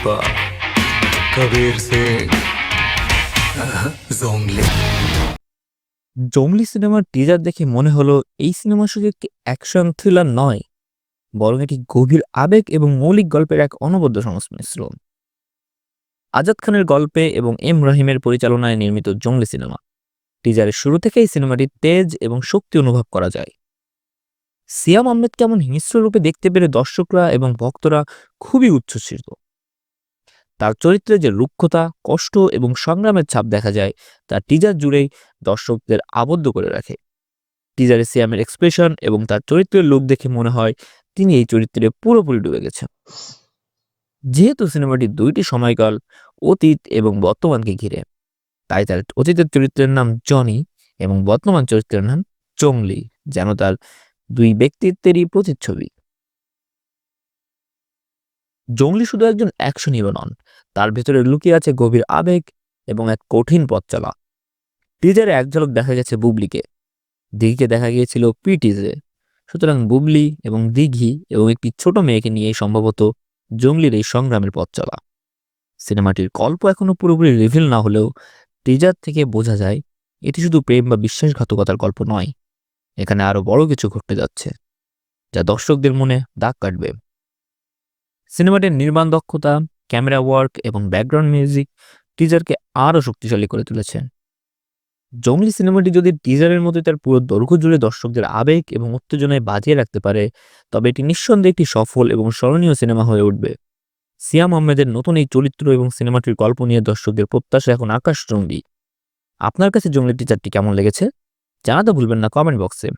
पुष्पा कबीर सिंह जोंगली। জংলি সিনেমার টিজার দেখে মনে হলো এই সিনেমা শুধু একটি অ্যাকশন থ্রিলার নয়, বরং এটি গভীর আবেগ এবং মৌলিক গল্পের এক অনবদ্য সংমিশ্রণ। আজাদ খানের গল্পে এবং এম রহিমের পরিচালনায় নির্মিত জংলি সিনেমা। টিজারের শুরু থেকেই সিনেমাটির তেজ এবং শক্তি অনুভব করা যায়। সিয়াম আহমেদকে এমন হিংস্র রূপে দেখতে পেরে দর্শকরা এবং ভক্তরা খুবই উচ্ছ্বসিত। তার চরিত্রে যে রুক্ষতা, কষ্ট এবং সংগ্রামের ছাপ দেখা যায় তা টিজার জুড়েই দর্শকদের আবদ্ধ করে রাখে। টিজারে সিয়ামের এক্সপ্রেশন এবং তার চরিত্রের লুক দেখে মনে হয় তিনি এই চরিত্রে পুরোপুরি ডুবে গেছেন। যেহেতু সিনেমাটি দুইটি সময়কাল, অতীত এবং বর্তমানকে ঘিরে, তাই তার অতীতের চরিত্রের নাম জনি এবং বর্তমান চরিত্রের নাম জংলি, যেন তার দুই ব্যক্তিত্বেরই প্রতিচ্ছবি। জংলি শুধু একজন অ্যাকশন হিরো নন, তার ভেতরে লুকিয়ে আছে গভীর আবেগ এবং এক কঠিন পথ চলা। টিজারে এক ঝলক দেখা গেছে বুবলিকে, দিঘিকে দেখা গিয়েছিল পিটিজে। সুতরাং বুবলি এবং দিঘি এবং একটি ছোট মেয়েকে নিয়ে সম্ভবত জংলির এই সংগ্রামের পথ চলা। সিনেমাটির গল্প এখনো পুরোপুরি রিভিল না হলেও টিজার থেকে বোঝা যায় এটি শুধু প্রেম বা বিশ্বাসঘাতকতার গল্প নয়, এখানে আরো বড় কিছু ঘটতে যাচ্ছে যা দর্শকদের মনে দাগ কাটবে। সিনেমাটির নির্মাণ দক্ষতা, ক্যামেরা ওয়ার্ক এবং ব্যাকগ্রাউন্ড মিউজিক টিজারকে আরও শক্তিশালী করে তুলেছে। জংলি সিনেমাটি যদি টিজারের মতো তার পুরো দৈর্ঘ্য জুড়ে দর্শকদের আবেগ এবং উত্তেজনায় বাজিয়ে রাখতে পারে, তবে এটি নিঃসন্দেহে একটি সফল এবং স্মরণীয় সিনেমা হয়ে উঠবে। সিয়াম আহমেদের নতুন এই চরিত্র এবং সিনেমাটির গল্প নিয়ে দর্শকদের প্রত্যাশা এখন আকাশচুম্বী। আপনার কাছে জংলি টিজারটি কেমন লেগেছে জানাতে ভুলবেন না কমেন্ট বক্সে।